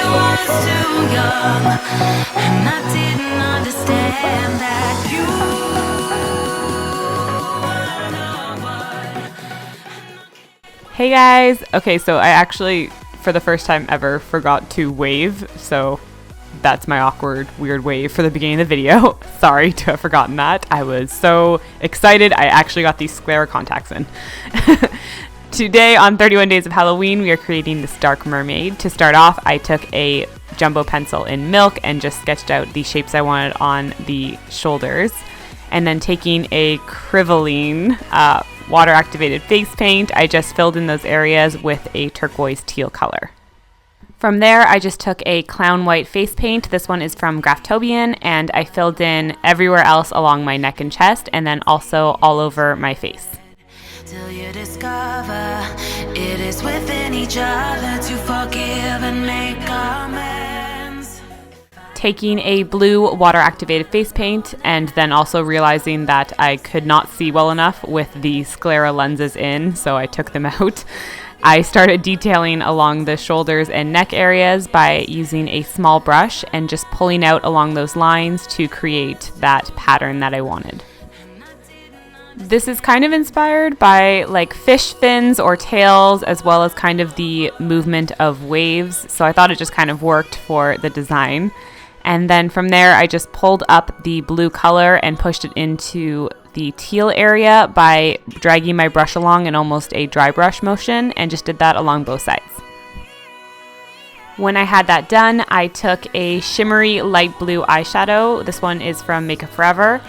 was too young, and I didn't understand that you were the one. Hey guys! Okay, so I actually, for the first time ever, forgot to wave, so that's my awkward, weird wave for the beginning of the video. Sorry to have forgotten that. I was so excited, I actually got these sclera contacts in. Today on 31 Days of Halloween, we are creating this dark mermaid. To start off, I took a jumbo pencil in milk and just sketched out the shapes I wanted on the shoulders. And then taking a Krivaline water-activated face paint, I just filled in those areas with a turquoise teal color. From there, I just took a clown white face paint. This one is from Graftobian, and I filled in everywhere else along my neck and chest, and then also all over my face. Till you discover it is within each other to forgive and make amends. Taking a blue water-activated face paint, and then also realizing that I could not see well enough with the sclera lenses in, so I took them out. I started detailing along the shoulders and neck areas by using a small brush and just pulling out along those lines to create that pattern that I wanted. This is kind of inspired by like fish fins or tails, as well as kind of the movement of waves, so I thought it just kind of worked for the design. And then from there, I just pulled up the blue color and pushed it into the teal area by dragging my brush along in almost a dry brush motion, and just did that along both sides. When I had that done, I took a shimmery light blue eyeshadow. This one is from Makeup Forever.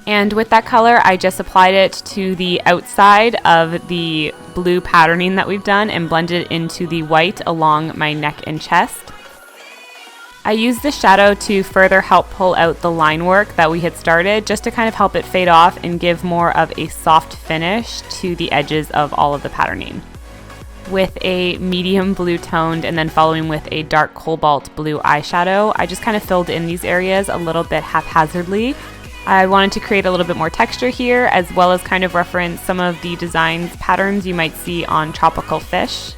And with that color, I just applied it to the outside of the blue patterning that we've done and blended it into the white along my neck and chest. I used the shadow to further help pull out the line work that we had started, just to kind of help it fade off and give more of a soft finish to the edges of all of the patterning. With a medium blue toned and then following with a dark cobalt blue eyeshadow, I just kind of filled in these areas a little bit haphazardly. I wanted to create a little bit more texture here, as well as kind of reference some of the designs patterns you might see on tropical fish.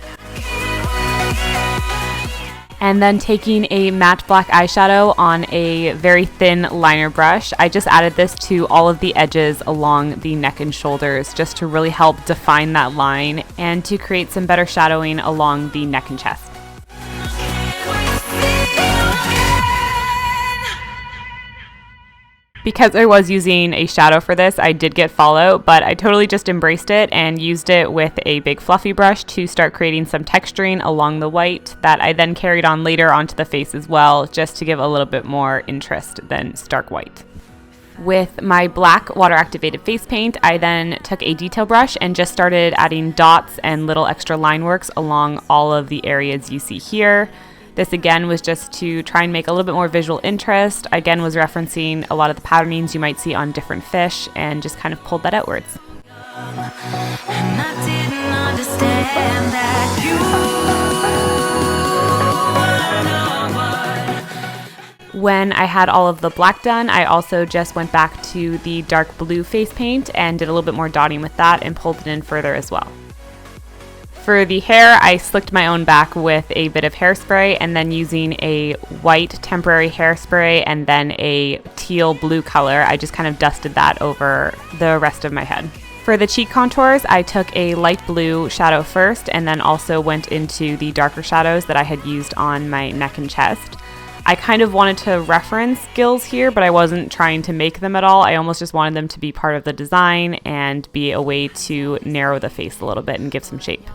And then taking a matte black eyeshadow on a very thin liner brush, I just added this to all of the edges along the neck and shoulders, just to really help define that line and to create some better shadowing along the neck and chest. Because I was using a shadow for this, I did get fallout, but I totally just embraced it and used it with a big fluffy brush to start creating some texturing along the white that I then carried on later onto the face as well, just to give a little bit more interest than stark white. With my black water-activated face paint, I then took a detail brush and just started adding dots and little extra line works along all of the areas you see here. This again was just to try and make a little bit more visual interest. Again, was referencing a lot of the patternings you might see on different fish and just kind of pulled that outwards. And I didn't understand that you were the one. When I had all of the black done, I also just went back to the dark blue face paint and did a little bit more dotting with that and pulled it in further as well. For the hair, I slicked my own back with a bit of hairspray, and then using a white temporary hairspray and then a teal blue color, I just kind of dusted that over the rest of my head. For the cheek contours, I took a light blue shadow first and then also went into the darker shadows that I had used on my neck and chest. I kind of wanted to reference gills here, but I wasn't trying to make them at all. I almost just wanted them to be part of the design and be a way to narrow the face a little bit and give some shape.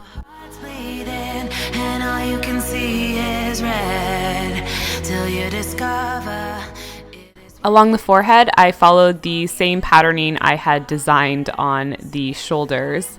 And all you can see is red till you discover it is. Along the forehead, I followed the same patterning I had designed on the shoulders.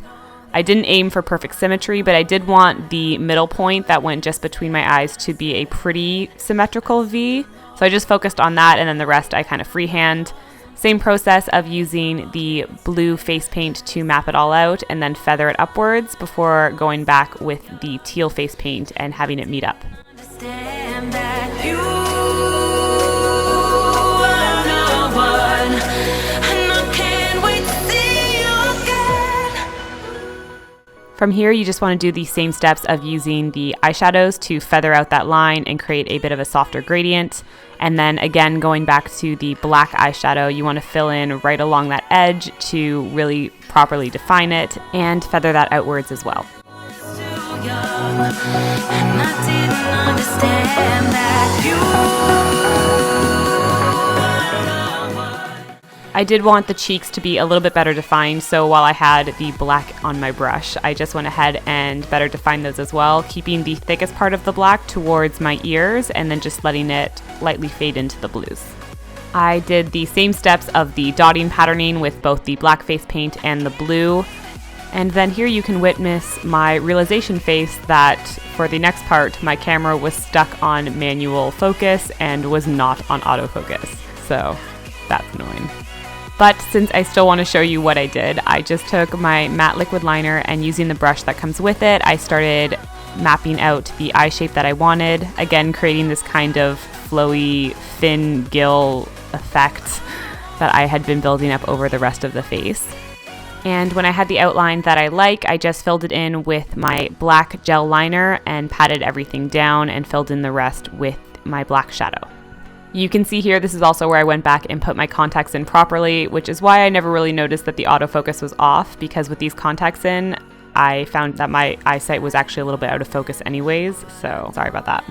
I didn't aim for perfect symmetry, but I did want the middle point that went just between my eyes to be a pretty symmetrical V. So I just focused on that, and then the rest I kind of freehand. Same process of using the blue face paint to map it all out and then feather it upwards before going back with the teal face paint and having it meet up. Understand that you are the one, and I can't wait to see you again. From here, you just want to do the same steps of using the eyeshadows to feather out that line and create a bit of a softer gradient. And then again, going back to the black eyeshadow, you want to fill in right along that edge to really properly define it and feather that outwards as well. I did want the cheeks to be a little bit better defined, so while I had the black on my brush, I just went ahead and better defined those as well, keeping the thickest part of the black towards my ears and then just letting it lightly fade into the blues. I did the same steps of the dotting patterning with both the black face paint and the blue. And then here you can witness my realization face that for the next part, my camera was stuck on manual focus and was not on autofocus. So that's annoying. But since I still want to show you what I did, I just took my matte liquid liner and using the brush that comes with it, I started mapping out the eye shape that I wanted. Again, creating this kind of flowy, thin gill effect that I had been building up over the rest of the face. And when I had the outline that I like, I just filled it in with my black gel liner and patted everything down and filled in the rest with my black shadow. You can see here, this is also where I went back and put my contacts in properly, which is why I never really noticed that the autofocus was off, because with these contacts in, I found that my eyesight was actually a little bit out of focus anyways, so sorry about that.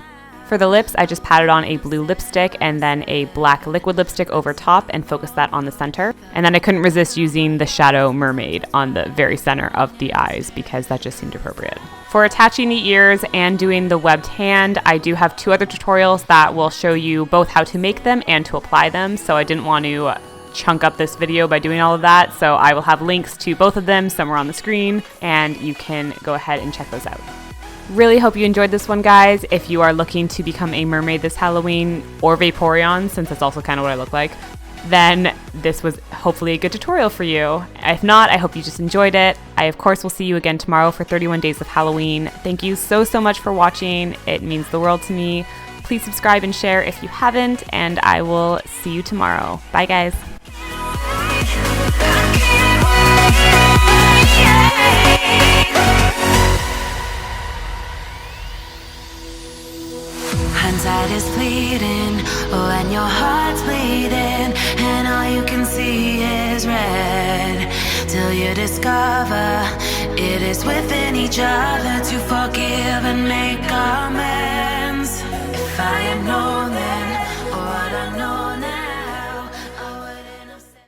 For the lips, I just patted on a blue lipstick and then a black liquid lipstick over top and focused that on the center. And then I couldn't resist using the Shadow Mermaid on the very center of the eyes because that just seemed appropriate. For attaching the ears and doing the webbed hand, I do have 2 other tutorials that will show you both how to make them and to apply them, so I didn't want to chunk up this video by doing all of that, so I will have links to both of them somewhere on the screen, and you can go ahead and check those out. Really hope you enjoyed this one, guys. If you are looking to become a mermaid this Halloween, or Vaporeon, since that's also kind of what I look like, then this was hopefully a good tutorial for you. If not, I hope you just enjoyed it. I, of course, will see you again tomorrow for 31 Days of Halloween. Thank you so much for watching. It means the world to me. Please subscribe and share if you haven't, and I will see you tomorrow. Bye, guys. Hindsight is fleeting when your heart's bleeding and all you can see is red, till you discover it is within each other to forgive and make amends.